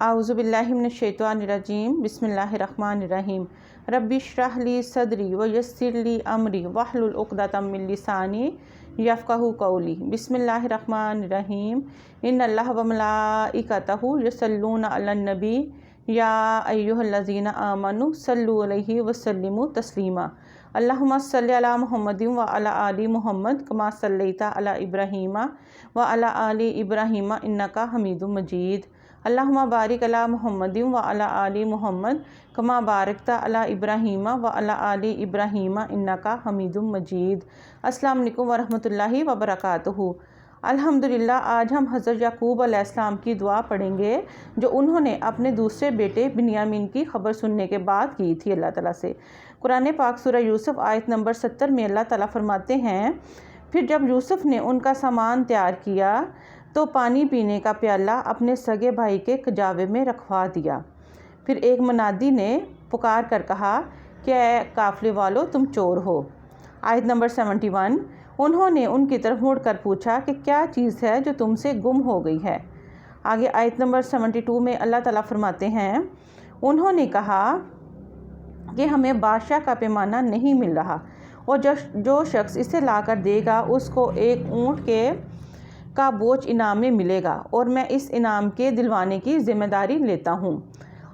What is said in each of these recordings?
اعوذ باللہ من الشیطان الرجیم بسم اللہ الرحمن الرحیم رب اشرح لی صدری ویسر لی امری واحلل عقدۃ من لسانی یفقہوا قولی بسم اللہ الرحمن الرحیم ان اللہ وملائکتہ یصلون علی النبی یا ایھا الذین آمنوا صلوا علیہ وسلموا تسلیما اللہم صلی علی محمد وعلی آل محمد کما صلیت علی ابراہیم وعلی آل ابراہیم انک حمید مجید اللہم بارک علی محمد وعلی آل محمد کما بارکت علی ابراہیم وعلی آل ابراہیم انک حمید مجید۔ السلام علیکم ورحمۃ اللہ وبرکاتہ۔ الحمدللہ آج ہم حضرت یعقوب علیہ السلام کی دعا پڑھیں گے جو انہوں نے اپنے دوسرے بیٹے بنیامین کی خبر سننے کے بعد کی تھی اللہ تعالیٰ سے۔ قرآن پاک سورہ یوسف آیت نمبر 70 میں اللہ تعالیٰ فرماتے ہیں، پھر جب یوسف نے ان کا سامان تیار کیا تو پانی پینے کا پیالہ اپنے سگے بھائی کے کجاوے میں رکھوا دیا۔ پھر ایک منادی نے پکار کر کہا کہ اے قافلے والو تم چور ہو۔ آیت نمبر 71، انہوں نے ان کی طرف مڑ کر پوچھا کہ کیا چیز ہے جو تم سے گم ہو گئی ہے۔ آگے آیت نمبر 72 میں اللہ تعالیٰ فرماتے ہیں، انہوں نے کہا کہ ہمیں بادشاہ کا پیمانہ نہیں مل رہا اور جو شخص اسے لا کر دے گا اس کو ایک اونٹ کا بوجھ انعام میں ملے گا اور میں اس انعام کے دلوانے کی ذمہ داری لیتا ہوں۔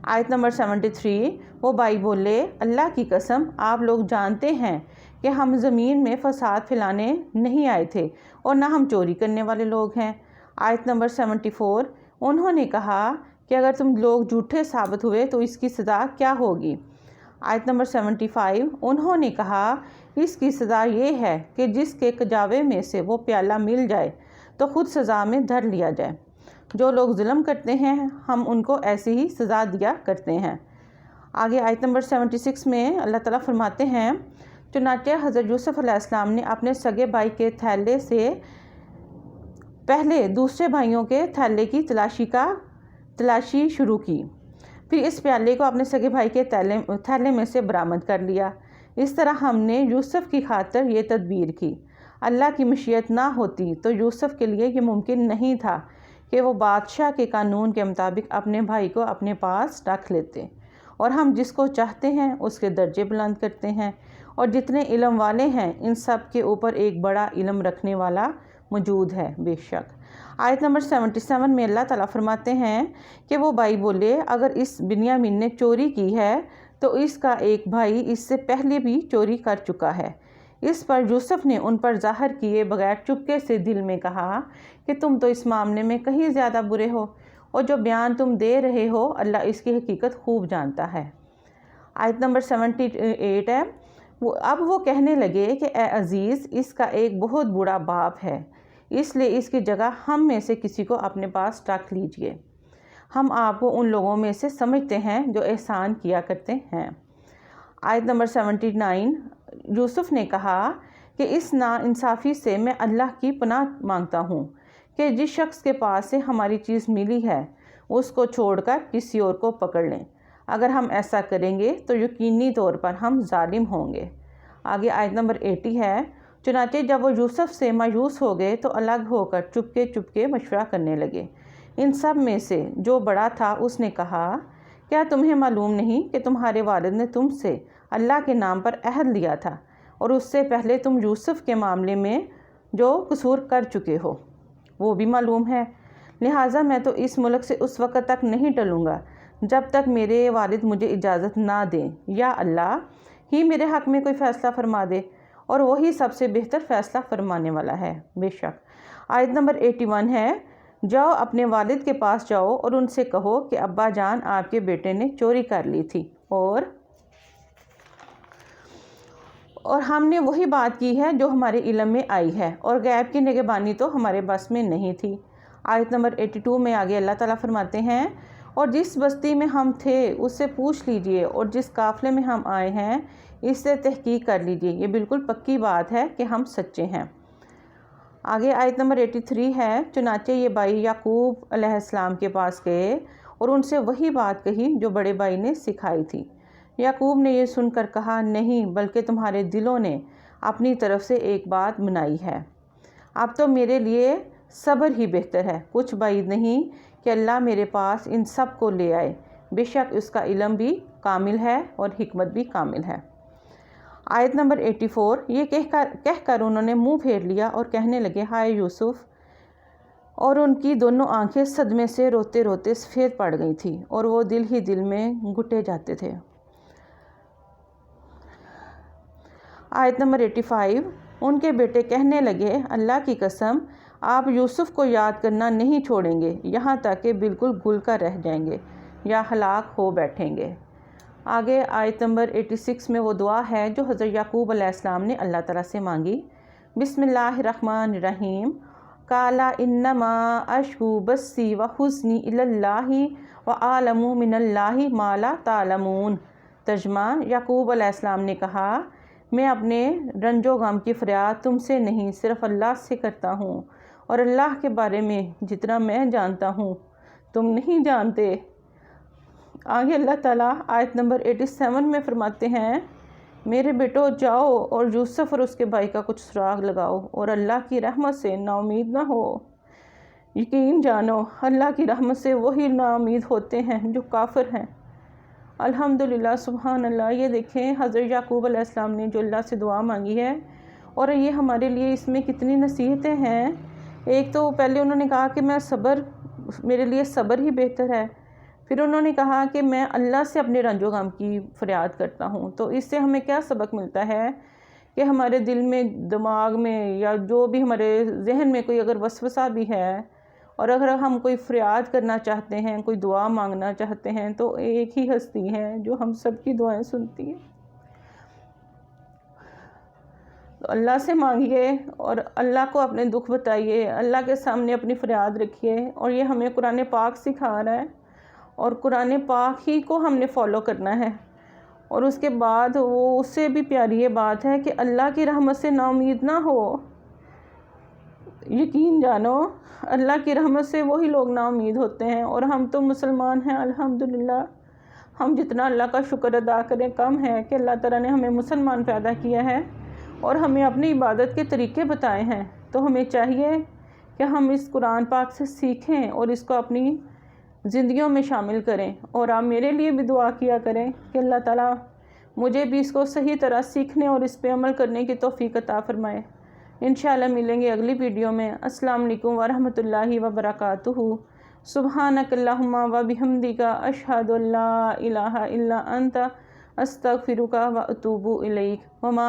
آیت نمبر 73، وہ بھائی بولے، اللہ کی قسم آپ لوگ جانتے ہیں کہ ہم زمین میں فساد پھیلانے نہیں آئے تھے اور نہ ہم چوری کرنے والے لوگ ہیں۔ آیت نمبر 74، انہوں نے کہا کہ اگر تم لوگ جھوٹے ثابت ہوئے تو اس کی سزا کیا ہوگی۔ آیت نمبر 75، انہوں نے کہا اس کی سزا یہ ہے کہ جس کے کجاوے میں سے وہ پیالہ مل جائے تو خود سزا میں دھر لیا جائے۔ جو لوگ ظلم کرتے ہیں ہم ان کو ایسی ہی سزا دیا کرتے ہیں۔ آگے آیت نمبر 76 میں اللہ تعالیٰ فرماتے ہیں، چنانچہ حضرت یوسف علیہ السلام نے اپنے سگے بھائی کے تھیلے سے پہلے دوسرے بھائیوں کے تھیلے کی تلاشی شروع کی، پھر اس پیالے کو اپنے سگے بھائی کے تھیلے میں سے برآمد کر لیا۔ اس طرح ہم نے یوسف کی خاطر یہ تدبیر کی۔ اللہ کی مشیت نہ ہوتی تو یوسف کے لیے یہ ممکن نہیں تھا کہ وہ بادشاہ کے قانون کے مطابق اپنے بھائی کو اپنے پاس رکھ لیتے، اور ہم جس کو چاہتے ہیں اس کے درجے بلند کرتے ہیں، اور جتنے علم والے ہیں ان سب کے اوپر ایک بڑا علم رکھنے والا موجود ہے بے شک۔ آیت نمبر 77 میں اللہ تعالیٰ فرماتے ہیں کہ وہ بھائی بولے، اگر اس بنیامین نے چوری کی ہے تو اس کا ایک بھائی اس سے پہلے بھی چوری کر چکا ہے۔ اس پر یوسف نے ان پر ظاہر کیے بغیر چپکے سے دل میں کہا کہ تم تو اس معاملے میں کہیں زیادہ برے ہو، اور جو بیان تم دے رہے ہو اللہ اس کی حقیقت خوب جانتا ہے۔ آیت نمبر 78 ہے، اب وہ کہنے لگے کہ اے عزیز، اس کا ایک بہت بڑا باپ ہے، اس لیے اس کی جگہ ہم میں سے کسی کو اپنے پاس رکھ لیجئے، ہم آپ کو ان لوگوں میں سے سمجھتے ہیں جو احسان کیا کرتے ہیں۔ آیت نمبر 79، یوسف نے کہا کہ اس ناانصافی سے میں اللہ کی پناہ مانگتا ہوں کہ جس شخص کے پاس سے ہماری چیز ملی ہے اس کو چھوڑ کر کسی اور کو پکڑ لیں، اگر ہم ایسا کریں گے تو یقینی طور پر ہم ظالم ہوں گے۔ آگے آیت نمبر 80 ہے، چنانچہ جب وہ یوسف سے مایوس ہو گئے تو الگ ہو کر چپکے مشورہ کرنے لگے۔ ان سب میں سے جو بڑا تھا اس نے کہا، کیا تمہیں معلوم نہیں کہ تمہارے والد نے تم سے اللہ کے نام پر عہد لیا تھا اور اس سے پہلے تم یوسف کے معاملے میں جو قصور کر چکے ہو وہ بھی معلوم ہے، لہٰذا میں تو اس ملک سے اس وقت تک نہیں ٹلوں گا جب تک میرے والد مجھے اجازت نہ دیں، یا اللہ ہی میرے حق میں کوئی فیصلہ فرما دے، اور وہی سب سے بہتر فیصلہ فرمانے والا ہے بے شک۔ آیت نمبر 81 ہے، جاؤ اپنے والد کے پاس جاؤ اور ان سے کہو کہ ابا جان آپ کے بیٹے نے چوری کر لی تھی اور ہم نے وہی بات کی ہے جو ہمارے علم میں آئی ہے، اور غیب کی نگہبانی تو ہمارے بس میں نہیں تھی۔ آیت نمبر 82 میں آگے اللہ تعالیٰ فرماتے ہیں، اور جس بستی میں ہم تھے اس سے پوچھ لیجئے، اور جس قافلے میں ہم آئے ہیں اس سے تحقیق کر لیجئے، یہ بالکل پکی بات ہے کہ ہم سچے ہیں۔ آگے آیت نمبر 83 ہے، چنانچہ یہ بھائی یعقوب علیہ السلام کے پاس گئے اور ان سے وہی بات کہی جو بڑے بھائی نے سکھائی تھی۔ یعقوب نے یہ سن کر کہا، نہیں بلکہ تمہارے دلوں نے اپنی طرف سے ایک بات بنائی ہے، اب تو میرے لیے صبر ہی بہتر ہے، کچھ بعید نہیں کہ اللہ میرے پاس ان سب کو لے آئے، بے شک اس کا علم بھی کامل ہے اور حکمت بھی کامل ہے۔ آیت نمبر 84، یہ کہہ کر انہوں نے منہ پھیر لیا اور کہنے لگے ہائے یوسف، اور ان کی دونوں آنکھیں صدمے سے روتے روتے سفید پڑ گئی تھیں اور وہ دل ہی دل میں گھٹے جاتے تھے۔ آیت نمبر 85، ان کے بیٹے کہنے لگے اللہ کی قسم آپ یوسف کو یاد کرنا نہیں چھوڑیں گے یہاں تک کہ بالکل گل کر رہ جائیں گے یا ہلاک ہو بیٹھیں گے۔ آگے آیت نمبر 86 میں وہ دعا ہے جو حضرت یعقوب علیہ السلام نے اللہ تعالیٰ سے مانگی۔ بسم اللہ الرحمن الرحیم، قالا انما اشکو بثی وحزنی الی اللہ وأعلم من اللہ ما لا تعلمون۔ ترجمہ، یعقوب علیہ السلام نے کہا میں اپنے رنج و غم کی فریاد تم سے نہیں صرف اللہ سے کرتا ہوں، اور اللہ کے بارے میں جتنا میں جانتا ہوں تم نہیں جانتے۔ آگے اللہ تعالیٰ آیت نمبر 87 میں فرماتے ہیں میرے بیٹو جاؤ اور یوسف اور اس کے بھائی کا کچھ سراغ لگاؤ اور اللہ کی رحمت سے نا امید نہ ہو۔ یقین جانو اللہ کی رحمت سے وہی نا امید ہوتے ہیں جو کافر ہیں۔ الحمدللہ، سبحان اللہ۔ یہ دیکھیں حضرت یعقوب علیہ السلام نے جو اللہ سے دعا مانگی ہے، اور یہ ہمارے لیے اس میں کتنی نصیحتیں ہیں۔ ایک تو پہلے انہوں نے کہا کہ میرے لیے صبر ہی بہتر ہے، پھر انہوں نے کہا کہ میں اللہ سے اپنے رنج و غم کی فریاد کرتا ہوں۔ تو اس سے ہمیں کیا سبق ملتا ہے کہ ہمارے دل میں، دماغ میں، یا جو بھی ہمارے ذہن میں کوئی اگر وسوسہ بھی ہے، اور اگر ہم کوئی فریاد کرنا چاہتے ہیں، کوئی دعا مانگنا چاہتے ہیں، تو ایک ہی ہستی ہے جو ہم سب کی دعائیں سنتی ہے۔ تو اللہ سے مانگیے اور اللہ کو اپنے دکھ بتائیے، اللہ کے سامنے اپنی فریاد رکھیے، اور یہ ہمیں قرآن پاک سکھا رہا ہے، اور قرآن پاک ہی کو ہم نے فالو کرنا ہے۔ اور اس کے بعد وہ اس سے بھی پیاری یہ بات ہے کہ اللہ کی رحمت سے نا امید نہ ہو۔ یقین جانو اللہ کی رحمت سے وہی لوگ نا امید ہوتے ہیں، اور ہم تو مسلمان ہیں الحمدللہ۔ ہم جتنا اللہ کا شکر ادا کریں کم ہے کہ اللہ تعالیٰ نے ہمیں مسلمان پیدا کیا ہے اور ہمیں اپنی عبادت کے طریقے بتائے ہیں۔ تو ہمیں چاہیے کہ ہم اس قرآن پاک سے سیکھیں اور اس کو اپنی زندگیوں میں شامل کریں، اور آپ میرے لیے بھی دعا کیا کریں کہ اللہ تعالیٰ مجھے بھی اس کو صحیح طرح سیکھنے اور اس پہ عمل کرنے کی توفیق عطا فرمائے۔ انشاءاللہ ملیں گے اگلی ویڈیو میں۔ السلام علیکم ورحمۃ اللہ وبرکاتہ۔ سبحانک اللہم و بحمدک، اشہد ان لا الہ الا انت، استغفرک و اتوب الیک۔